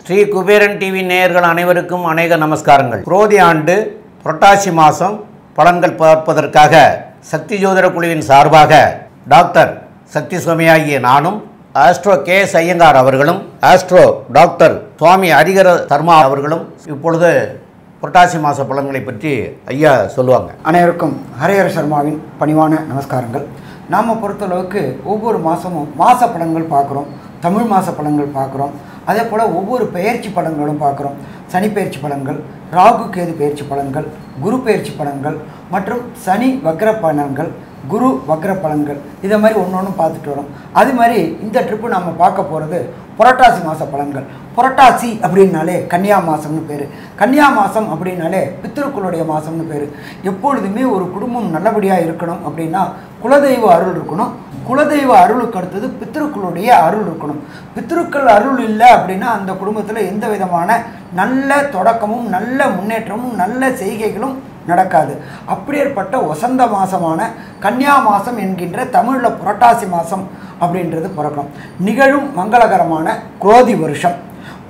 Sri Kuberan TV நேயர்கள் அனைவருக்கும் அநேக நமஸ்காரங்கள். குரோதி ஆண்டு புரட்டாசி மாதம் பலன்கள் பார்ப்பதற்காக சக்தி ஜோதிட குழுவின் சார்பாக டாக்டர் சக்தி சுவாமியாகிய நானும், ஆஸ்ட்ரோ கே.எஸ். ஐயங்கார் அவர்களும், ஆஸ்ட்ரோ டாக்டர் சுவாமி ஹரிஹர சர்மா அவர்களும் இப்பொழுது புரட்டாசி மாத பலன்களை பற்றி ஐயா சொல்லுவாங்க. அனைவருக்கும் ஹரிஹர சர்மாவின் பணிவான நமஸ்காரங்கள். நாம் பொறுத்தளவுக்கு ஒவ்வொரு மாதமும் மாத பலன்கள் பார்க்குறோம், தமிழ் மாத பலன்கள் பார்க்குறோம், அதே போல் ஒவ்வொரு பெயர்ச்சி பலன்களும் பார்க்குறோம். சனி பெயர்ச்சி பலன்கள், ராகு கேது பெயர்ச்சி பலன்கள், குரு பெயர்ச்சி பலன்கள் மற்றும் சனி வக்ர பலன்கள், குரு வக்ர பலன்கள், இதை மாதிரி ஒன்று ஒன்று பார்த்துட்டு வரோம். அது மாதிரி இந்த ட்ரிப்பு நம்ம பார்க்க போகிறது புரட்டாசி மாத பலன்கள். புரட்டாசி அப்படின்னாலே கன்னியா மாதம்னு பேர். கன்னியா மாதம் அப்படின்னாலே பித்ருக்களுடைய மாதம்னு பேர். எப்பொழுதுமே ஒரு குடும்பம் நல்லபடியாக இருக்கணும் அப்படின்னா குலதெய்வ அருள் இருக்கணும். குலதெய்வ அருளுக்கு அடுத்தது பித்ருக்களுடைய அருள் இருக்கணும். பித்ருக்கள் அருள் இல்லை அப்படின்னா அந்த குடும்பத்தில் எந்த விதமான நல்ல தொடக்கமும் நல்ல முன்னேற்றமும் நல்ல செய்கைகளும் நடக்காது. அப்படியேற்பட்ட வசந்த மாதமான கன்னியா மாதம் என்கின்ற தமிழில் புரட்டாசி மாதம் அப்படின்றது பிறக்கும். நிகழும் மங்களகரமான குரோதி வருஷம்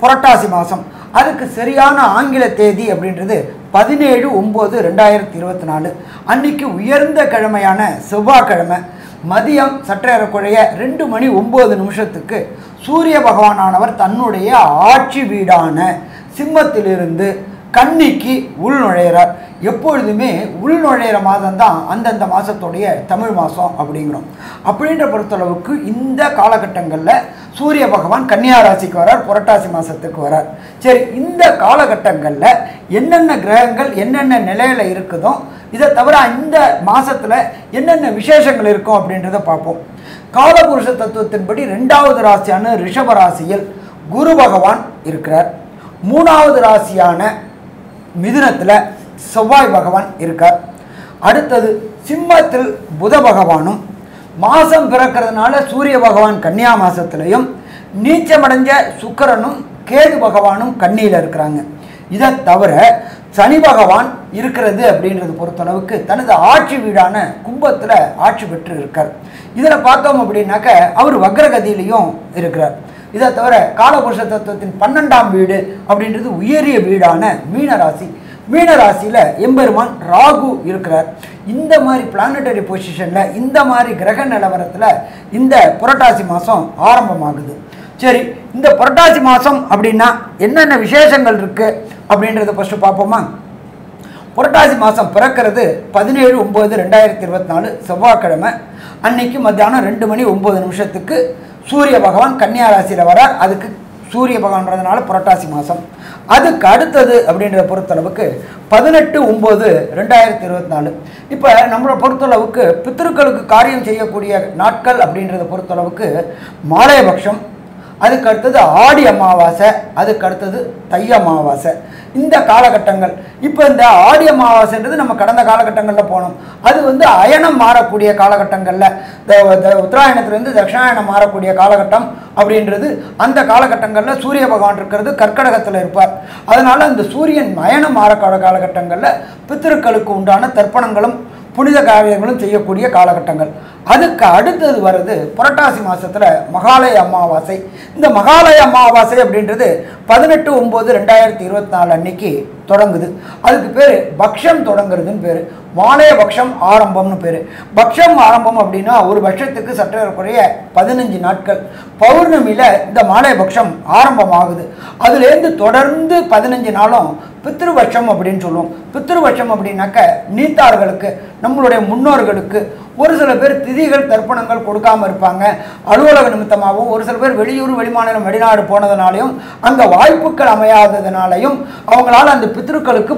புரட்டாசி மாதம். அதுக்கு சரியான ஆங்கில தேதி அப்படின்றது 17/9/2024. அன்னைக்கு உயர்ந்த கிழமையான செவ்வாய்க்கிழமை மதியம் சற்றேறக்குறைய 2:09 சூரிய பகவானானவர் தன்னுடைய ஆட்சி வீடான சிம்மத்திலிருந்து கன்னிக்கு உள் நுழையிறார். எப்பொழுதுமே உள் நுழையிற மாதம் தான் அந்தந்த மாதத்துடைய தமிழ் மாதம் அப்படிங்கிறோம். அப்படின்ற பொறுத்தளவுக்கு இந்த காலகட்டங்களில் சூரிய பகவான் கன்னியா ராசிக்கு வரார், புரட்டாசி மாதத்துக்கு வரார். சரி, இந்த காலகட்டங்களில் என்னென்ன கிரகங்கள் என்னென்ன நிலையில் இருக்குதோ, இதை தவிர இந்த மாதத்தில் என்னென்ன விசேஷங்கள் இருக்கும் அப்படின்றத பார்ப்போம். காலபுருஷ தத்துவத்தின்படி 2வது ராசியான ரிஷப ராசியில் குரு பகவான் இருக்கிறார். 3வது ராசியான மிதுனத்தில் செவ்வாய் பகவான் இருக்கார். அடுத்தது சிம்மத்தில் புத பகவானும், மாதம் பிறக்கிறதுனால சூரிய பகவான் கன்னியா மாதத்துலையும், நீச்சமடைஞ்ச சுக்கிரனும் கேது பகவானும் கன்னியில் இருக்கிறாங்க. இதை தவிர சனி பகவான் இருக்கிறது அப்படின்றது பொறுத்தளவுக்கு தனது ஆட்சி வீடான கும்பத்தில் ஆட்சி பெற்று இருக்கார். இதில் பார்த்தோம் அப்படின்னாக்க அவர் வக்ரகதியிலையும் இருக்கிறார். இதை தவிர காலபுருஷ தத்துவத்தின் 12ஆம் வீடு அப்படின்றது உயரிய வீடான மீனராசி. மீனராசியில் எம்பெருமான் ராகு இருக்கிறார். இந்த மாதிரி பிளானட்டரி பொசிஷனில் இந்த மாதிரி கிரக நிலவரத்தில் இந்த புரட்டாசி மாதம் ஆரம்பமாகுது. சரி, இந்த புரட்டாசி மாதம் அப்படின்னா என்னென்ன விசேஷங்கள் இருக்குது அப்படின்றத ஃபஸ்ட்டு பார்ப்போமா. புரட்டாசி மாதம் பிறக்கிறது 17/9/2024 செவ்வாய்க்கிழமை. அன்னைக்கு மத்தியானம் 2:09 சூரிய பகவான் கன்னியா ராசியில் வரார். அதுக்கு சூரிய பகவான்றதுனால புரட்டாசி மாதம். அதுக்கு அடுத்தது அப்படின்றத பொறுத்தளவுக்கு 18/9/2024. இப்போ நம்மளை பொறுத்தளவுக்கு பித்ருக்களுக்கு காரியம் செய்யக்கூடிய நாட்கள் அப்படின்றத பொறுத்தளவுக்கு மாலையபக்ஷம், அதுக்கு அடுத்தது ஆடி அமாவாசை, அதுக்கு அடுத்தது தை அமாவாசை. இந்த காலகட்டங்கள். இப்போ இந்த ஆடி அமாவாசைன்றது நம்ம கடந்த காலகட்டங்களில் போனோம். அது அயனம் மாறக்கூடிய காலகட்டங்களில் உத்தராயணத்துலேருந்து தட்சிணாயணம் மாறக்கூடிய காலகட்டம் அப்படின்றது அந்த காலகட்டங்களில் சூரிய பகவான் இருக்கிறது கர்க்கடகத்தில் இருப்பார். அதனால் அந்த சூரியன் அயனம் மாறக்கூடிய காலகட்டங்களில் பித்திருக்களுக்கு உண்டான தர்ப்பணங்களும் புனித காரியங்களும் செய்யக்கூடிய காலகட்டங்கள். அதுக்கு அடுத்தது வருது புரட்டாசி மாதத்தில் மகாலய அமாவாசை. இந்த மகாலய அமாவாசை அப்படின்றது 18/9/2024 அன்னைக்கு தொடங்குது. அதுக்கு பேர் பக்ஷம் தொடங்குறதுன்னு பேர். மாலைய பக்ஷம் ஆரம்பம்னு பேர். பக்ஷம் ஆரம்பம் அப்படின்னா ஒரு பட்சத்துக்கு சற்றேறக்குறைய 15 நாட்கள். பௌர்ணமியில் இந்த மாலைய பக்ஷம் ஆரம்பமாகுது. அதுலேருந்து தொடர்ந்து 15 நாளும் பித்ருபட்சம் அப்படின்னு சொல்லுவோம். பித்ருபட்சம் அப்படின்னாக்க நீத்தார்களுக்கு, நம்மளுடைய முன்னோர்களுக்கு ஒரு சில பேர் திதிகள் தர்ப்பணங்கள் கொடுக்காமல் இருப்பாங்க. அலுவலக நிமித்தமாகவும் ஒரு சில பேர் வெளியூர் வெளிமாநிலம் வெளிநாடு போனதுனாலையும் அங்கே வாய்ப்புகள் அமையாததுனாலையும் அவங்களால அந்த பித்ருக்களுக்கு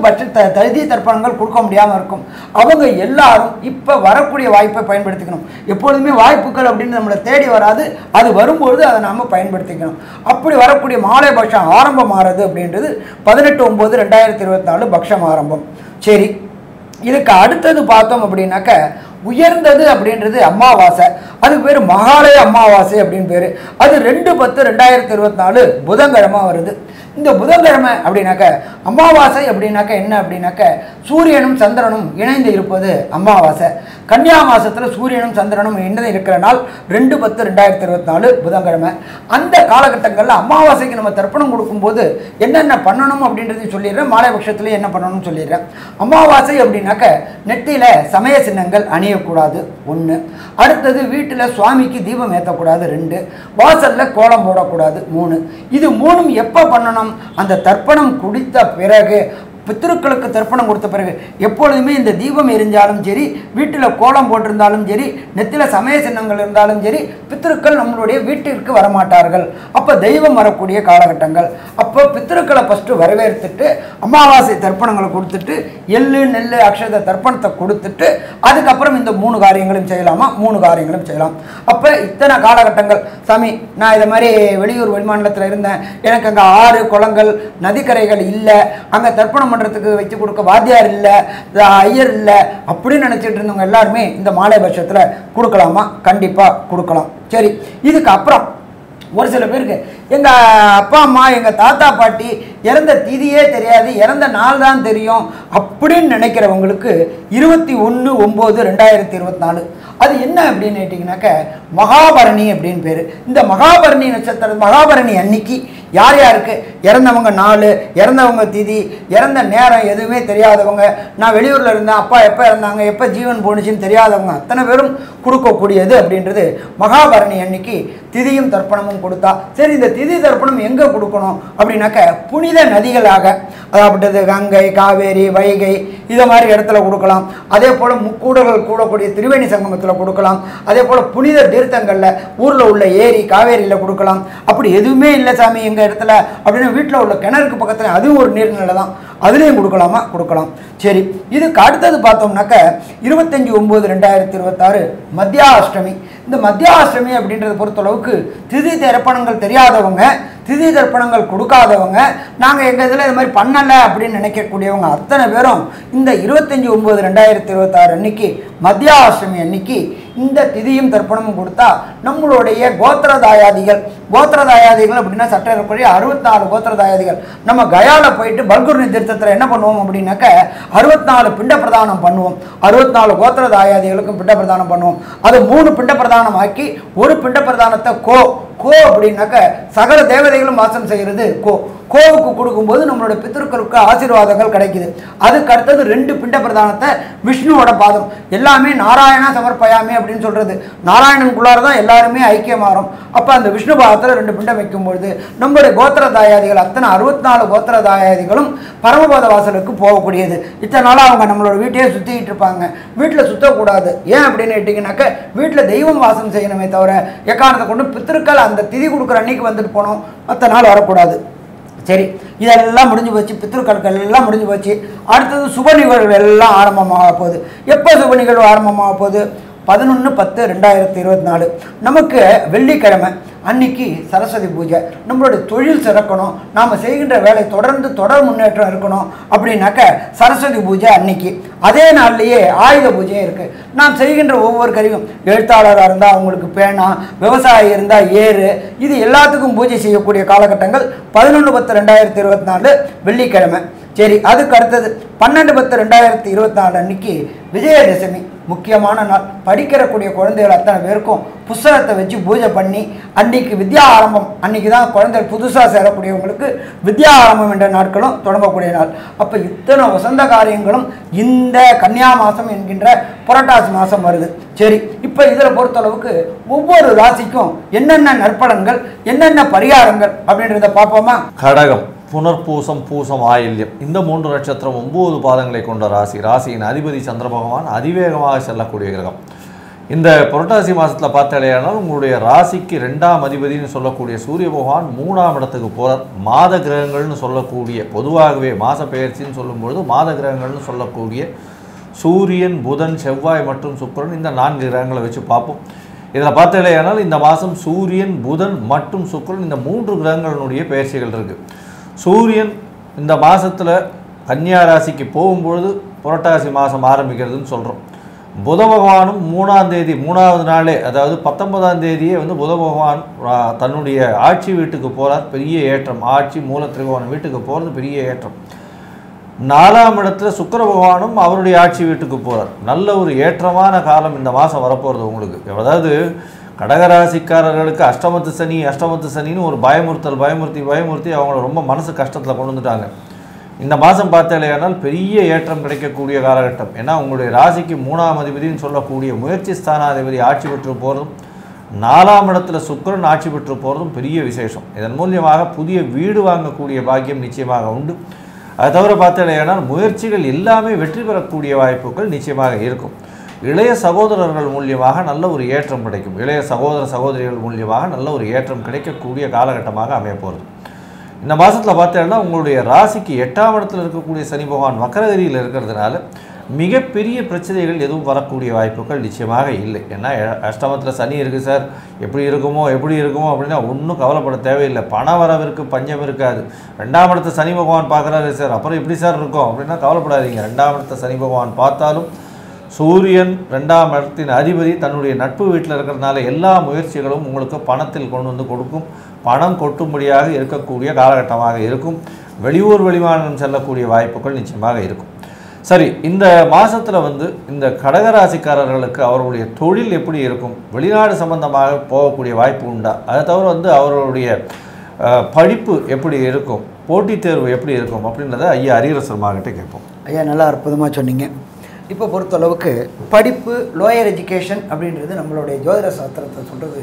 திதி தர்ப்பணங்கள் கொடுக்க முடியாமல் இருக்கும். அவங்க எல்லாரும் இப்போ வரக்கூடிய வாய்ப்பை பயன்படுத்திக்கணும். எப்பொழுதுமே வாய்ப்புகள் அப்படின்னு நம்மளை தேடி வராது, அது வரும்பொழுது அதை நாம் பயன்படுத்திக்கணும். அப்படி வரக்கூடிய மாலை பட்சம் ஆரம்பம் ஆகிறது அப்படின்றது 18/9/2024 பக்ஷம் ஆரம்பம். சரி, இதுக்கு அடுத்தது பார்த்தோம் அப்படின்னாக்க உயர்ந்தது அப்படின்றது அமாவாசை. அதுக்கு பேர் மகாலய அமாவாசை அப்படின்னு பேர். அது 2/10/2024 புதன்கிழமை வருது. இந்த புதன்கிழமை அப்படின்னாக்க அமாவாசை அப்படின்னாக்க என்ன அப்படின்னாக்க சூரியனும் சந்திரனும் இணைந்து இருப்பது அமாவாசை. கன்னியா மாசத்தில் சூரியனும் சந்திரனும் இணைந்து இருக்கிற நாள் 2/10/2024 புதன்கிழமை. அந்த காலகட்டங்களில் அமாவாசைக்கு நம்ம தர்ப்பணம் கொடுக்கும்போது என்னென்ன பண்ணணும் அப்படின்றதையும் சொல்லிடுறேன், மாலை பட்சத்துலேயே என்ன பண்ணணும்னு சொல்லிடுறேன். அமாவாசை அப்படின்னாக்க நெத்தியில் சமய சின்னங்கள் அணியக்கூடாது 1. அடுத்தது வீட்டில் சுவாமிக்கு தீபம் ஏற்றக்கூடாது 2. வாசலில் கோலம் போடக்கூடாது 3. இது 3ம் எப்போ பண்ணணும்? அந்த தர்ப்பணம் குடித்த பிறகு, பித்திருக்களுக்கு தர்ப்பணம் கொடுத்த பிறகு. எப்பொழுதுமே இந்த தீபம் எரிஞ்சாலும் சரி, வீட்டில் கோலம் போட்டிருந்தாலும் சரி, நெத்தியில் சமய சின்னங்கள் இருந்தாலும் சரி, பித்திருக்கள் நம்மளுடைய வீட்டிற்கு வரமாட்டார்கள். அப்போ தெய்வம் வரக்கூடிய காலகட்டங்கள். அப்போ பித்திருக்களை ஃபஸ்ட்டு வரவேற்றுட்டு அமாவாசை தர்ப்பணங்களை கொடுத்துட்டு எள்ளு நெல் அக்ஷத தர்ப்பணத்தை கொடுத்துட்டு அதுக்கப்புறம் இந்த 3 காரியங்களும் செய்யலாமா? 3 காரியங்களும் செய்யலாம். அப்போ இத்தனை காலகட்டங்கள் சாமி, நான் இதை மாதிரி வெளியூர் வெளிமாநிலத்தில் இருந்தேன், எனக்கு அங்கே ஆறு குளங்கள் நதிக்கரைகள் இல்லை, அங்கே தர்ப்பணம் பண்ணுறதுக்கு வச்சு கொடுக்க வாத்தியார் இல்லை, ஐயர் இல்லை அப்படின்னு நினச்சிட்டு இருந்தவங்க எல்லாருமே இந்த மாலை பட்சத்தில் கொடுக்கலாமா? கண்டிப்பாக கொடுக்கலாம். சரி, இதுக்கு அப்புறம் ஒரு சில பேருக்கு எங்கள் அப்பா அம்மா எங்கள் தாத்தா பாட்டி இறந்த திதியே தெரியாது, இறந்த நாள் தான் தெரியும் அப்படின்னு நினைக்கிறவங்களுக்கு 21/9/2024 அது என்ன அப்படின்னு கேட்டிங்கனாக்க மகாபரணி அப்படின்னு பேர். இந்த மகாபரணி நட்சத்திரம், மகாபரணி அன்னைக்கு யார் யாருக்கு இறந்தவங்க நாள், இறந்தவங்க திதி, இறந்த நேரம் எதுவுமே தெரியாதவங்க, நான் வெளியூரில் இருந்தேன், அப்பா எப்போ இறந்தாங்க, எப்போ ஜீவன் போணுச்சுன்னு தெரியாதவங்க அத்தனை பேரும் கொடுக்கக்கூடியது அப்படின்றது மகாபரணி அன்னைக்கு திதியும் தர்ப்பணமும் கொடுத்தா. சரி, இந்த திதி தர்ப்பணம் எங்கே கொடுக்கணும் அப்படின்னாக்க புனித நதிகளாக, அதாவது கங்கை, காவேரி, வைகை இதை மாதிரி இடத்துல கொடுக்கலாம். அதே போல் முக்கூடர்கள் கூடக்கூடிய திரிவேணி சங்கமத்தில் கொடுக்கலாம். அதே போல் புனித தீர்த்தங்களில் ஊரில் உள்ள ஏரி காவேரியில் கொடுக்கலாம். அப்படி எதுவுமே இல்லை சாமி எங்கள் இடத்துல அப்படின்னா வீட்டில் உள்ள கிணறுக்கு பக்கத்தில் அதுவும் ஒரு நீர்நிலை தான், அதுலேயும் கொடுக்கலாமா? கொடுக்கலாம். சரி, இதுக்கு அடுத்தது பார்த்தோம்னாக்க 25/9/2026 மத்தியாஷ்டமி. இந்த மத்தியாஷ்டமி அப்படின்றத பொறுத்தளவுக்கு திதி தர்ப்பணங்கள் தெரியாதவங்க, திதி தர்ப்பணங்கள் கொடுக்காதவங்க, நாங்கள் எங்கள் இதில் இது மாதிரி பண்ணலை அப்படின்னு நினைக்கக்கூடியவங்க அத்தனை பேரும் இந்த 25/9/2026 அன்னைக்கு மத்தியாஷ்டமி அன்னைக்கு இந்த திதியும் தர்ப்பணமும் கொடுத்தா நம்மளுடைய கோத்திரதாயாதிகள் அப்படின்னா சட்டப்படி 64 கோத்திரதாயாதிகள் நம்ம கயாவில் போயிட்டு பல்குர்ணி தீர்த்தத்தில் என்ன பண்ணுவோம் அப்படின்னாக்க 64 பிண்ட பிரதானம் பண்ணுவோம். 64 கோத்திரதாயாதிகளுக்கும் பிண்ட பிரதானம் பண்ணுவோம். அது 3 பிண்ட பிரதானம் ஆக்கி ஒரு பிண்ட பிரதானத்தை கோ அப்படின்னாக்க சகல தேவதைகளும் வாசம் செய்கிறது கோவுக்கு கொடுக்கும்போது நம்மளோட பித்திருக்களுக்கு ஆசீர்வாதங்கள் கிடைக்குது. அதுக்கு அடுத்தது 2 பிண்ட பிரதானத்தை விஷ்ணுவோட பாதம், எல்லாமே நாராயணா சமர்ப்பயாமே அப்படின்னு சொல்றது, நாராயணனுக்குள்ளார தான் எல்லாருமே ஐக்கியமாறும். அப்போ அந்த விஷ்ணு பாதத்தில் 2 பிண்டம் வைக்கும்பொழுது நம்மளுடைய கோத்திரதாயாதிகள் அத்தனை 64 கோத்திரதாயாதிகளும் பரமபத வாசலுக்கு போகக்கூடியது. இத்தனை நாளாக அவங்க நம்மளோட வீட்டையே சுற்றிக்கிட்டு இருப்பாங்க. வீட்டில் சுற்றக்கூடாது. ஏன் அப்படின்னு கேட்டிங்கனாக்க வீட்டில் தெய்வம் வாசம் செய்யணுமே தவிர எக்காரணத்தை கொண்டு பித்திருக்கள் அந்த திதி கொடுக்குற அன்னைக்கு வந்துட்டு போனோம், மற்ற நாள் வரக்கூடாது. சரி, இதெல்லாம் முடிஞ்சு போச்சு, பித்திருக்களுக்கு எல்லாம் முடிஞ்சு போச்சு. அடுத்தது சுப நிகழ்வு எல்லாம் ஆரம்பமாக போகுது. எப்போ சுப நிகழ்வு ஆரம்பமாக போகுது? 11/10/2024 நமக்கு வெள்ளிக்கிழமை அன்னைக்கு சரஸ்வதி பூஜை. நம்மளுடைய தொழில் சிறக்கணும், நாம் செய்கின்ற வேலை தொடர் முன்னேற்றம் இருக்கணும் அப்படின்னாக்க சரஸ்வதி பூஜை அன்னைக்கு. அதே நாள்லேயே ஆயுத பூஜையும் இருக்குது. நாம் செய்கின்ற ஒவ்வொரு கருவியும், எழுத்தாளராக இருந்தால் அவங்களுக்கு பேனா, விவசாயி இருந்தால் ஏறு, இது எல்லாத்துக்கும் பூஜை செய்யக்கூடிய காலகட்டங்கள் 11/10/2024 வெள்ளிக்கிழமை. சரி, அதுக்கு அடுத்தது 12/10/2024 அன்னைக்கு விஜயதசமி, முக்கியமான நாள். படிக்கிறக்கூடிய குழந்தைகள் அத்தனை பேருக்கும் புஸ்தகத்தை வச்சு பூஜை பண்ணி அன்னைக்கு வித்யா ஆரம்பம், அன்னைக்கு தான் குழந்தைகள் புதுசாக சேரக்கூடியவங்களுக்கு வித்யா ஆரம்பம் என்ற நாட்களும் தொடங்கக்கூடிய நாள். அப்போ இத்தனை வசந்த காரியங்களும் இந்த கன்னியா மாதம் என்கின்ற புரட்டாசி மாதம் வருது. சரி, இப்போ இதில் பொறுத்தளவுக்கு ஒவ்வொரு ராசிக்கும் என்னென்ன நற்பலன்கள், என்னென்ன பரிகாரங்கள் அப்படின்றத பார்ப்போமா? கடகம், புனர்பூசம், பூசம், ஆயில்யம் இந்த 3 நட்சத்திரம் 9 பாதங்களை கொண்ட ராசி. ராசியின் அதிபதி சந்திர பகவான் அதிவேகமாக செல்லக்கூடிய கிரகம். இந்த புரட்டாசி மாதத்தில் பார்த்தாலேயானால் உங்களுடைய ராசிக்கு 2ஆம் அதிபதினு சொல்லக்கூடிய சூரிய பகவான் 3ஆம் இடத்துக்கு போகிறார். மாத கிரகங்கள்னு சொல்லக்கூடிய, பொதுவாகவே மாத பெயர்ச்சின்னு சொல்லும்பொழுது மாத கிரகங்கள்னு சொல்லக்கூடிய சூரியன், புதன், செவ்வாய் மற்றும் சுக்கிரன், இந்த 4 கிரகங்களை வச்சு பார்ப்போம். இதில் பார்த்தாலேயானால் இந்த மாதம் சூரியன், புதன் மற்றும் சுக்கிரன் இந்த 3 கிரகங்களுடைய பெயர்ச்சிகள் இருக்குது. சூரியன் இந்த மாதத்தில் கன்னியா ராசிக்கு போகும்பொழுது புரட்டாசி மாதம் ஆரம்பிக்கிறதுன்னு சொல்கிறோம். புத பகவானும் 3ஆம் தேதி 3வது நாளே, அதாவது 19ஆம் தேதியே வந்து புத பகவான் தன்னுடைய ஆட்சி வீட்டுக்கு போகிறார். பெரிய ஏற்றம். ஆட்சி மூல திரிகோணம் வீட்டுக்கு போகிறது பெரிய ஏற்றம். 4ஆம் இடத்துல சுக்கிர பகவானும் அவருடைய ஆட்சி வீட்டுக்கு போகிறார். நல்ல ஒரு ஏற்றமான காலம் இந்த மாதம் வரப்போகிறது உங்களுக்கு. அதாவது கடகராசிக்காரர்களுக்கு அஷ்டமத்து சனின்னு ஒரு பயமுறுத்தி அவங்கள ரொம்ப மனசு கஷ்டத்தில் கொண்டு வந்துட்டாங்க. இந்த மாதம் பார்த்தாலேயானால் பெரிய ஏற்றம் கிடைக்கக்கூடிய காலகட்டம். ஏன்னா உங்களுடைய ராசிக்கு 3ஆம் அதிபதினு சொல்லக்கூடிய முயற்சி ஸ்தானாதிபதி ஆட்சி பெற்று போகிறதும் 4ஆம் இடத்துல சுக்கிரன் ஆட்சி பெற்று போகிறதும் பெரிய விசேஷம். இதன் மூலியமாக புதிய வீடு வாங்கக்கூடிய பாக்கியம் நிச்சயமாக உண்டு. அது தவிர பார்த்தாலேயானால் முயற்சிகள் எல்லாமே வெற்றி பெறக்கூடிய வாய்ப்புகள் நிச்சயமாக இருக்கும். இளைய சகோதரர்கள் மூலியமாக நல்ல ஒரு ஏற்றம் கிடைக்கும். இளைய சகோதரிகள் மூலியமாக நல்ல ஒரு ஏற்றம் கிடைக்கக்கூடிய காலகட்டமாக அமைய போகிறது. இந்த மாதத்தில் பார்த்தீங்கன்னா உங்களுடைய ராசிக்கு 8ஆம் இடத்துல இருக்கக்கூடிய சனி பகவான் வக்கரகதியில் இருக்கிறதுனால மிகப்பெரிய பிரச்சனைகள் எதுவும் வரக்கூடிய வாய்ப்புகள் நிச்சயமாக இல்லை. ஏன்னா அஷ்டமத்தில் சனி இருக்குது சார், எப்படி இருக்குமோ அப்படின்னா ஒன்றும் கவலைப்பட தேவையில்லை. பண வரவிற்கு பஞ்சம் இருக்காது. 2ஆம் இடத்தை சனி பகவான் பார்க்குறாரு சார், அப்புறம் எப்படி சார் இருக்கும் அப்படின்னா கவலைப்படாதீங்க. 2ஆம் இடத்தை சனி பகவான் பார்த்தாலும் சூரியன் 2ஆம் இடத்தின் அதிபதி தன்னுடைய நட்பு வீட்டில் இருக்கிறதுனால எல்லா முயற்சிகளும் உங்களுக்கு பணத்தில் கொண்டு வந்து கொடுக்கும். பணம் கொட்டும்படியாக இருக்கக்கூடிய காலகட்டமாக இருக்கும். வெளியூர் வெளிமாநிலம் செல்லக்கூடிய வாய்ப்புகள் நிச்சயமாக இருக்கும். சரி, இந்த மாதத்தில் வந்து இந்த கடகராசிக்காரர்களுக்கு அவர்களுடைய தொழில் எப்படி இருக்கும்? வெளிநாடு சம்பந்தமாக போகக்கூடிய வாய்ப்பு உண்டா? அதை தவிர வந்து அவர்களுடைய படிப்பு எப்படி இருக்கும்? போட்டித் தேர்வு எப்படி இருக்கும் அப்படின்றத ஐயா அரியரசர்மாகிட்ட கேட்போம். ஐயா நல்லா அற்புதமாக சொன்னீங்க. இப்போ பொறுத்தளவுக்கு படிப்பு, லோயர் எஜுகேஷன் அப்படின்றது நம்மளுடைய ஜோதிட சாஸ்திரத்தை சொல்கிறது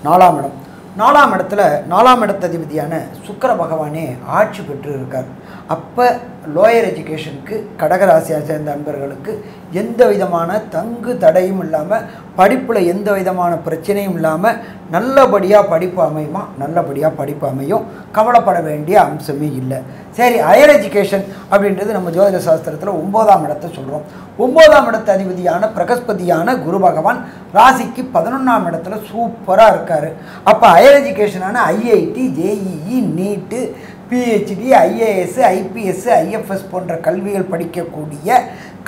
4ஆம் இடம். 4ஆம் இடத்துல 4ஆம் இடத்ததிபதியான சுக்கிர பகவானே ஆட்சி பெற்று இருக்கார். அப்போ லோயர் எஜுகேஷனுக்கு கடகராசியை சேர்ந்த அன்பர்களுக்கு எந்த விதமான தங்கு தடையும் இல்லாமல், படிப்பில் எந்த விதமான பிரச்சனையும் இல்லாமல் நல்லபடியாக படிப்பு அமையுமா? நல்லபடியாக படிப்பு அமையும். கவலைப்பட வேண்டிய அம்சமே இல்லை. சரி, ஹையர் எஜுகேஷன் அப்படின்றது நம்ம ஜோதிட சாஸ்திரத்தில் 9ஆம் இடத்தை சொல்கிறோம். 9ஆம் இடத்து அதிபதியான பிரகஸ்பதியான குரு பகவான் ராசிக்கு 11ஆம் இடத்துல சூப்பராக இருக்கார். அப்போ ஹையர் எஜுகேஷனான ஐஐடி, ஜேஇஇ, நீட்டு, பிஹெச்டி, ஐஏஎஸ், ஐபிஎஸ், ஐஎஃப்எஸ் போன்ற கல்விகள் படிக்கக்கூடிய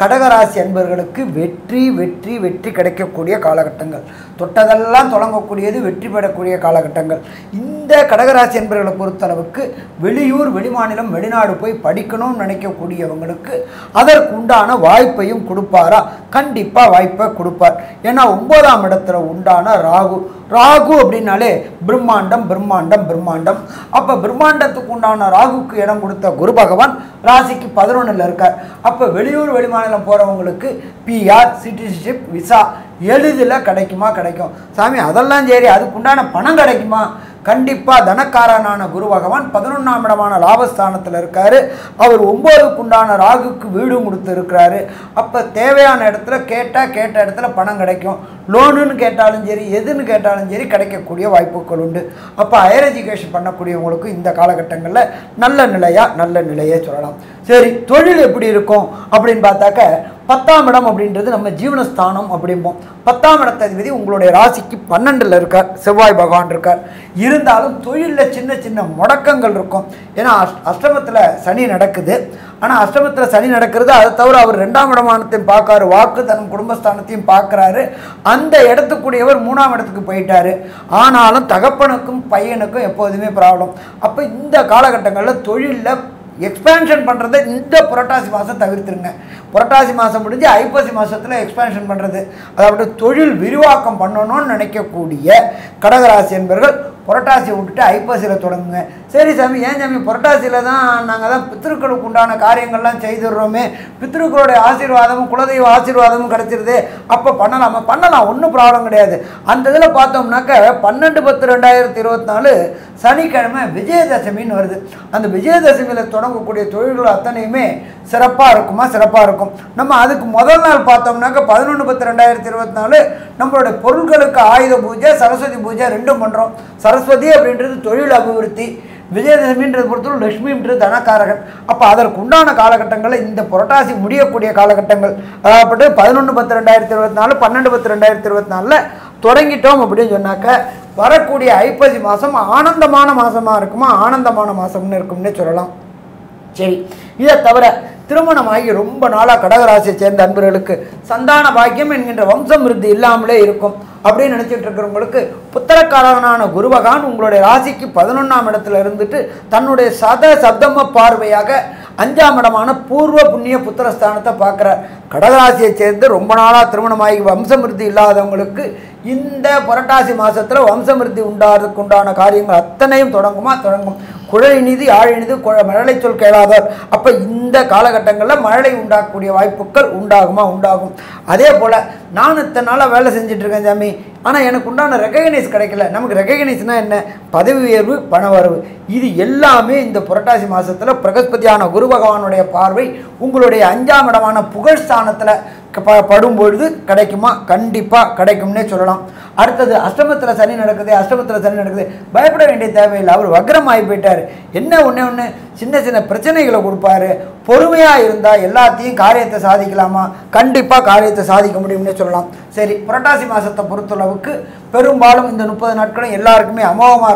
கடகராசி அன்பர்களுக்கு வெற்றி வெற்றி வெற்றி கிடைக்கக்கூடிய காலகட்டங்கள். தொட்டதெல்லாம் தொடங்கக்கூடியது, வெற்றி பெறக்கூடிய காலகட்டங்கள். இந்த கடகராசி அன்பர்களை பொறுத்தளவுக்கு வெளியூர், வெளிமாநிலம், வெளிநாடு போய் படிக்கணும்னு நினைக்கக்கூடியவங்களுக்கு அதற்கு உண்டான வாய்ப்பையும் கொடுப்பாரா? கண்டிப்பாக வாய்ப்பை கொடுப்பார். ஏன்னா 9ஆம் இடத்துல உண்டான ராகு அப்படின்னாலே பிரம்மாண்டம் பிரம்மாண்டம் பிரம்மாண்டம். அப்போ பிரம்மாண்டத்துக்கு உண்டான ராகுக்கு இடம் கொடுத்த குரு பகவான் ராசிக்கு 11ல் இருக்கார். அப்போ வெளியூர் வெளிமாநிலம் போகிறவங்களுக்கு பிஆர், சிட்டிசன்ஷிப், விசா எளிதில் கிடைக்குமா? கிடைக்கும். சாமி அதெல்லாம் சரி, அதுக்குண்டான பணம் கிடைக்குமா? கண்டிப்பாக தனக்காரனான குரு பகவான் 11ஆம் இடமான லாபஸ்தானத்தில் இருக்கார். அவர் 9க்குண்டான ராகுக்கு வீடும் கொடுத்து இருக்கிறாரு. அப்போ தேவையான இடத்துல கேட்ட இடத்துல பணம் கிடைக்கும். லோனுன்னு கேட்டாலும் சரி, எதுன்னு கேட்டாலும் சரி கிடைக்கக்கூடிய வாய்ப்புகள் உண்டு. அப்போ ஹையர் எஜுகேஷன் பண்ணக்கூடியவங்களுக்கு இந்த காலகட்டங்களில் நல்ல நிலையை சொல்லலாம். சரி, தொழில் எப்படி இருக்கும் அப்படின்னு பார்த்தாக்க 10ஆம் இடம் அப்படின்றது நம்ம ஜீவனஸ்தானம் அப்படிம்போம். 10ஆம் இடத்ததிபதி உங்களுடைய ராசிக்கு 12ல் இருக்கார். செவ்வாய் பகவான் இருக்கார். இருந்தாலும் தொழிலில் சின்ன சின்ன முடக்கங்கள் இருக்கும். ஏன்னா அஷ்டமத்தில் சனி நடக்குது. ஆனால் அஷ்டமத்தில் சனி நடக்கிறது, அதை தவிர அவர் 2ஆம் இடமானத்தையும் பார்க்காரு, வாக்கு தன் குடும்பஸ்தானத்தையும் பார்க்குறாரு. அந்த இடத்துக்குரியவர் 3ஆம் இடத்துக்கு போயிட்டாரு. ஆனாலும் தகப்பனுக்கும் பையனுக்கும் எப்போதுமே ப்ராப்ளம். அப்போ இந்த காலகட்டங்களில் தொழிலில் எக்ஸ்பேன்ஷன் பண்ணுறதை இந்த புரட்டாசி மாதம் தவிர்த்துருங்க. புரட்டாசி மாதம் முடிஞ்சு ஐப்பசி மாதத்தில் எக்ஸ்பேன்ஷன் பண்ணுறது, அதாவது தொழில் விரிவாக்கம் பண்ணணும்னு நினைக்கக்கூடிய கடகராசி என்பவர்கள் புரட்டாசியை விட்டுட்டு ஐப்பசியில் தொடங்குங்க. சரி சாமி, ஏன் சாமி புரட்டாசியில் தான் நாங்கள் தான் பித்ருக்களுக்கு உண்டான காரியங்கள்லாம் செய்துடுறோமே, பித்ருக்களுடைய ஆசீர்வாதமும் குலதெய்வ ஆசீர்வாதமும் கிடச்சிருது, அப்போ பண்ணலாம், ஒன்றும் ப்ராப்ளம் கிடையாது. அந்த இதில் பார்த்தோம்னாக்க 12/10/2024 சனிக்கிழமை விஜயதசமின்னு வருது. அந்த விஜயதசமியில் தொடங்கக்கூடிய தொழில்கள் அத்தனையுமே சிறப்பாக இருக்குமா? சிறப்பாக இருக்கும். நம்ம அதுக்கு முதல் நாள் பார்த்தோம்னாக்க 11/10/2024 நம்மளுடைய பொருட்களுக்கு ஆயுத பூஜை, சரஸ்வதி பூஜை ரெண்டும் பண்ணுறோம். சரஸ்வதி அப்படின்றது தொழில் அபிவிருத்தி, விஜயதசமின்றது பொறுத்தவரை லட்சுமின்றது தனக்காரகன். அப்போ அதற்கு உண்டான காலகட்டங்களில் இந்த புரட்டாசி முடியக்கூடிய காலகட்டங்கள், அதாவது 11/10/2024 12/10/2024 தொடங்கிட்டோம் அப்படின்னு சொன்னாக்க வரக்கூடிய ஐப்பசி மாதம் ஆனந்தமான மாதமாக இருக்குமா? ஆனந்தமான மாதம்னு இருக்கும்னே சொல்லலாம். சரி, இதை தவிர திருமணமாகி ரொம்ப நாளாக கடகராசியை சேர்ந்த அன்பர்களுக்கு சந்தான பாக்கியம் என்கின்ற வம்சம் விருத்தி இல்லாமலே இருக்கும் அப்படின்னு நினச்சிட்டு இருக்கிறவங்களுக்கு புத்திரக்காரனான குரு பகவான் உங்களுடைய ராசிக்கு 11ஆம் இடத்துல இருந்துட்டு தன்னுடைய சப்தம பார்வையாக 5ஆம் இடமான பூர்வ புண்ணிய புத்திரஸ்தானத்தை பார்க்குறார். கடகராசியை சேர்ந்து ரொம்ப நாளாக திருமணமாகி வம்சமிருத்தி இல்லாதவங்களுக்கு இந்த புரட்டாசி மாதத்தில் வம்சமிருத்தி உண்டாகிறதுக்கு உண்டான காரியங்கள் அத்தனையும் தொடங்கும். குழலை நீதி ஆழினிது மழலை சொல் கேளாதவர். அப்போ இந்த காலகட்டங்களில் மழலை உண்டாக்கக்கூடிய வாய்ப்புகள் உண்டாகும். அதே போல் நான் இத்தனை நாளாக வேலை செஞ்சிட்ருக்கேன் சாமி, ஆனால் எனக்கு உண்டான ரெகக்னைஸ் கிடைக்கல. நமக்கு ரெகக்னைஸ்னால் என்ன? பதவி உயர்வு, பண வரவு. இது எல்லாமே இந்த புரட்டாசி மாதத்தில் பிரகஸ்பதியான குரு பகவானுடைய பார்வை உங்களுடைய 5ஆம் இடமான புகழ் ஸ்தானத்தில் படும்பொழுது கிடைக்குமா? கண்டிப்பாக கிடைக்கும்னே சொல்லலாம். அடுத்தது அஷ்டமத்தில் சனி நடக்குது. பயப்பட வேண்டிய தேவையில்லை. அவர் வக்ரம் ஆகி போயிட்டார். என்ன ஒன்று சின்ன பிரச்சனைகளை கொடுப்பாரு. பொறுமையாக இருந்தால் எல்லாத்தையும் காரியத்தை சாதிக்கலாமா? கண்டிப்பாக காரியத்தை சாதிக்க முடியும்னே சொல்லலாம். சரி, புரட்டாசி மாதத்தை பொறுத்தளவுக்கு பெரும்பாலும் இந்த 30 நாட்களும் எல்லாருக்குமே அமோகமாக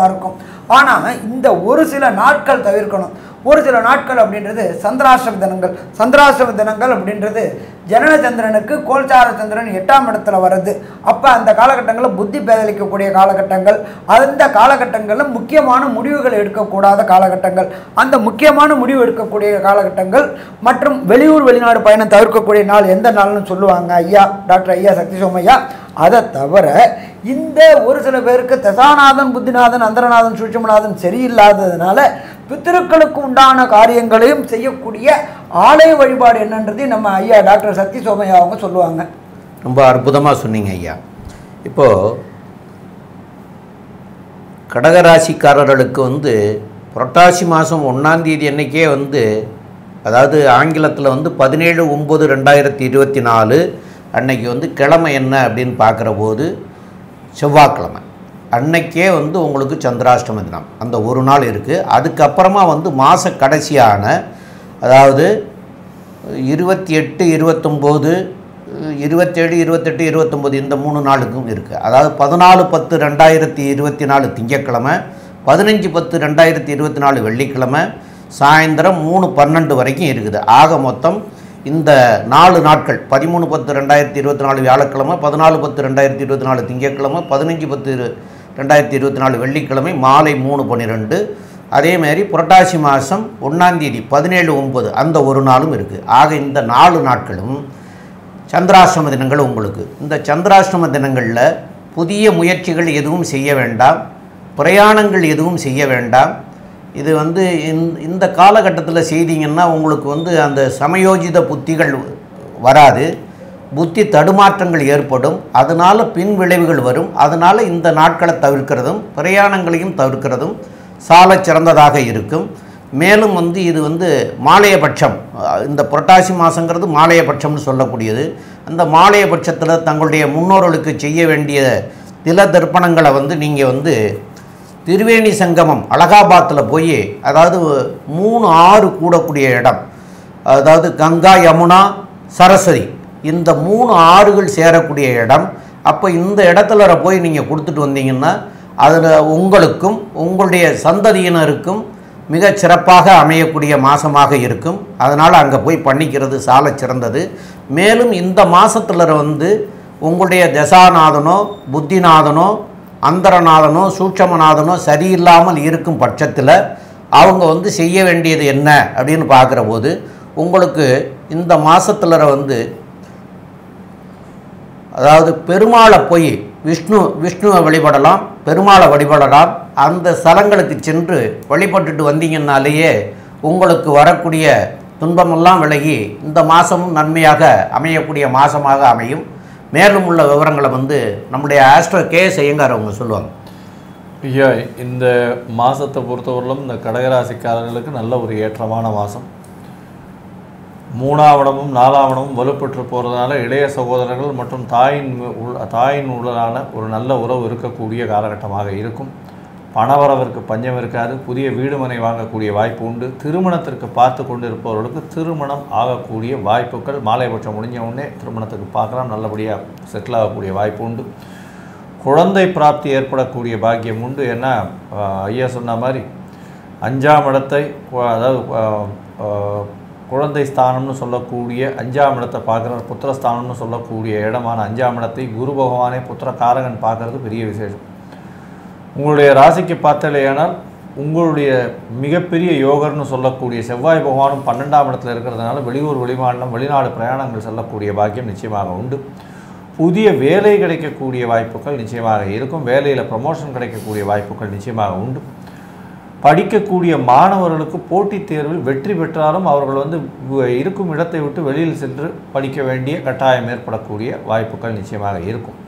இருக்கும். ஆனால் இந்த ஒரு சில நாட்கள் தவிர்க்கணும். ஒரு சில நாட்கள் அப்படின்றது சந்திராஷ்டம தினங்கள் அப்படின்றது ஜனனச்சந்திரனுக்கு கோல்சார சந்திரன் 8ஆம் இடத்துல வருது. அப்போ அந்த காலகட்டங்களில் புத்தி பேதலிக்கக்கூடிய காலகட்டங்கள், அந்த காலகட்டங்களில் முக்கியமான முடிவுகள் எடுக்கக்கூடாத காலகட்டங்கள், அந்த முக்கியமான முடிவு எடுக்கக்கூடிய காலகட்டங்கள் மற்றும் வெளிநாடு பயணம் தவிர்க்கக்கூடிய நாள் எந்த நாள்னு சொல்லுவாங்க டாக்டர் ஐயா சக்தி சோமையா. அதை தவிர இந்த ஒரு சில பேருக்கு தசாநாதன், புத்திநாதன், அந்தரநாதன், சூட்சுமநாதன் சரியில்லாததுனால பித்திருக்களுக்கு உண்டான காரியங்களையும் செய்யக்கூடிய ஆலய வழிபாடு என்னன்றதையும் நம்ம ஐயா டாக்டர் சக்தி சோமையா அவங்க சொல்லுவாங்க. ரொம்ப அற்புதமாக சொன்னீங்க ஐயா. இப்போது கடகராசிக்காரர்களுக்கு புரட்டாசி மாதம் 1ஆம் தேதி அன்னைக்கே அதாவது ஆங்கிலத்தில் 17/9/2024 அன்னைக்கு கிழமை என்ன அப்படின்னு பார்க்குற போது செவ்வாய்க்கிழமை அன்னைக்கே உங்களுக்கு சந்திராஷ்டம தினம் அந்த ஒரு நாள் இருக்குது. அதுக்கப்புறமா மாத கடைசியான அதாவது 28, 29, 27, 28, 29 இந்த 3 நாளுக்கும் இருக்குது. அதாவது 14/10/2024 திங்கட்கிழமை, 15/10/2024 வெள்ளிக்கிழமை, சாயந்தரம் 3:12 வரைக்கும் இருக்குது. ஆக மொத்தம் இந்த 4 நாட்கள் 13/10/2024 வியாழக்கிழமை, 14/10/2024 திங்கட்கிழமை, 15/10/2024 வெள்ளிக்கிழமை மாலை 3:12. அதேமாதிரி புரட்டாசி மாதம் 1ஆம் தேதி 17/9 அந்த ஒரு நாளும் இருக்குது. ஆக இந்த 4 நாட்களும் சந்திராஷ்டம தினங்கள். உங்களுக்கு இந்த சந்திராஷ்டம தினங்களில் புதிய முயற்சிகள் எதுவும் செய்ய வேண்டாம், பிரயாணங்கள் எதுவும் செய்ய வேண்டாம். இது இந்த காலகட்டத்தில் செய்தீங்கன்னா உங்களுக்கு அந்த சமயோஜித புத்திகள் வராது, புத்தி தடுமாற்றங்கள் ஏற்படும், அதனால் பின் விளைவுகள் வரும். அதனால் இந்த நாட்களை தவிர்க்கிறதும் பிரயாணங்களையும் தவிர்க்கிறதும் சால சிறந்ததாக இருக்கும். மேலும் இது மாலையபட்சம், இந்த புரட்டாசி மாதங்கிறது மாலையபட்சம்னு சொல்லக்கூடியது. அந்த மாலையபட்சத்தில் தங்களுடைய முன்னோர்களுக்கு செய்ய வேண்டிய தில தர்ப்பணங்களை நீங்கள் திருவேணி சங்கமம் அலகாபாத்தில் போய், அதாவது 3 ஆறு கூடக்கூடிய இடம், அதாவது கங்கா, யமுனா, சரஸ்வதி இந்த 3 ஆறுகள் சேரக்கூடிய இடம். அப்போ இந்த இடத்துல போய் நீங்கள் கொடுத்துட்டு வந்தீங்கன்னா அதில் உங்களுக்கும் உங்களுடைய சந்ததியினருக்கும் மிக சிறப்பாக அமையக்கூடிய மாதமாக இருக்கும். அதனால் அங்கே போய் பண்ணிக்கிறது சால சிறந்தது. மேலும் இந்த மாதத்தில் உங்களுடைய தசாநாதனோ, புத்திநாதனோ, அந்தரநாதனோ, சூட்சமநாதனோ சரியில்லாமல் இருக்கும் பட்சத்தில் அவங்க செய்ய வேண்டியது என்ன அப்படின்னு பார்க்குற போது உங்களுக்கு இந்த மாதத்தில் அதாவது பெருமாளை போய் விஷ்ணுவை வழிபடலாம், பெருமாளை வழிபடலாம். அந்த ஸ்தலங்களுக்கு சென்று வழிபட்டுட்டு வந்தீங்கன்னாலேயே உங்களுக்கு வரக்கூடிய துன்பமெல்லாம் விலகி இந்த மாதமும் நன்மையாக அமையக்கூடிய மாதமாக அமையும். மேலும் உள்ள விவரங்களை நம்முடைய ஆஸ்ட்ரோ கேஎஸ் ஐயங்கார் அவங்க சொல்லுவாங்க. ஐயா, இந்த மாதத்தை பொறுத்தவரையிலும் இந்த கடகராசிக்காரர்களுக்கு நல்ல ஒரு ஏற்றமான மாதம். 3ஆம் இடமும் 4ஆம் இடமும் வலுப்பெற்று போகிறதுனால இளைய சகோதரர்கள் மற்றும் தாயின் உடலான ஒரு நல்ல உறவு இருக்கக்கூடிய காலகட்டமாக இருக்கும். பணவரவிற்கு பஞ்சம் இருக்காது. புதிய வீடு மனை வாங்கக்கூடிய வாய்ப்பு உண்டு. திருமணத்திற்கு பார்த்து கொண்டு இருப்பவர்களுக்கு திருமணம் ஆகக்கூடிய வாய்ப்புகள் மாலைபட்சம் முடிஞ்ச உடனே திருமணத்துக்கு பார்க்கலாம், நல்லபடியாக செட்டில் ஆகக்கூடிய வாய்ப்பு உண்டு. குழந்தை பிராப்தி ஏற்படக்கூடிய பாக்கியம் உண்டு. ஏன்னா ஐயா சொன்ன மாதிரி 5ஆம் இடத்தை, அதாவது குழந்தை ஸ்தானம்னு சொல்லக்கூடிய 5ஆம் இடத்தை பார்க்குறார். புத்திரஸ்தானம்னு சொல்லக்கூடிய இடமான 5ஆம் இடத்தை குரு பகவானே புத்திரகாரகன் பார்க்கறது பெரிய விசேஷம். உங்களுடைய ராசிக்கு பார்த்தலையானால் உங்களுடைய மிகப்பெரிய யோகர்னு சொல்லக்கூடிய செவ்வாய் பகவானும் 12ஆம் இடத்துல இருக்கிறதுனால வெளியூர் வெளிமாநிலம் வெளிநாடு பிரயாணங்கள் செல்லக்கூடிய பாக்கியம் நிச்சயமாக உண்டு. புதிய வேலை கிடைக்கக்கூடிய வாய்ப்புகள் நிச்சயமாக இருக்கும். வேலையில் ப்ரமோஷன் கிடைக்கக்கூடிய வாய்ப்புகள் நிச்சயமாக உண்டு. படிக்கக்கூடிய மாணவர்களுக்கு போட்டித் தேர்வில் வெற்றி பெற்றாலும் அவர்கள் இருக்கும் இடத்தை விட்டு வெளியில் சென்று படிக்க வேண்டிய கட்டாயம் ஏற்படக்கூடிய வாய்ப்புகள் நிச்சயமாக இருக்கும்.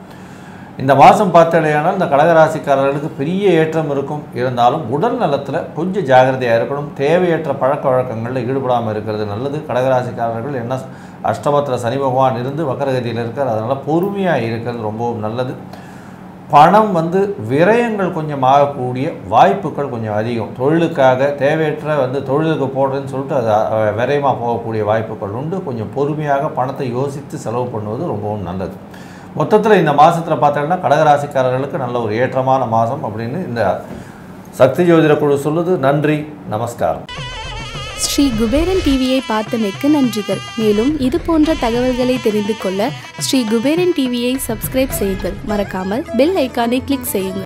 இந்த மாதம் பார்த்தடையானால் இந்த கடகராசிக்காரர்களுக்கு பெரிய ஏற்றம் இருக்கும். இருந்தாலும் உடல் நலத்தில் கொஞ்சம் ஜாகிரதையாக இருக்கணும். தேவையற்ற பழக்க வழக்கங்களில் ஈடுபடாமல் இருக்கிறது நல்லது. கடகராசிக்காரர்கள் என்ன அஷ்டமத்தில் சனி பகவான் இருந்து வக்கரகதியில் இருக்கார். அதனால் பொறுமையாக இருக்கிறது ரொம்பவும் நல்லது. பணம் விரயங்கள் கொஞ்சம் ஆகக்கூடிய வாய்ப்புகள் கொஞ்சம் அதிகம். தொழிலுக்காக தேவையற்ற தொழிலுக்கு போடுறேன்னு சொல்லிட்டு அது விரயமாக போகக்கூடிய வாய்ப்புகள் உண்டு. கொஞ்சம் பொறுமையாக பணத்தை யோசித்து செலவு பண்ணுவது ரொம்பவும் நல்லது. மொத்தத்தில் இந்த மாதத்தில் பார்த்தோம்னா கடகராசிக்காரர்களுக்கு நல்ல ஒரு ஏற்றமான மாதம் அப்படின்னு இந்த சக்தி ஜோதிட குழு சொல்லுது. நன்றி, நமஸ்காரம். ஸ்ரீ குபேரன் டிவியை பார்த்தமைக்கு நன்றிகள். மேலும் இது போன்ற தகவல்களை தெரிந்து கொள்ள ஸ்ரீ குபேரன் டிவியை சப்ஸ்கிரைப் செய்யுங்கள். மறக்காமல் பெல் ஐக்கானை கிளிக் செய்யுங்கள்.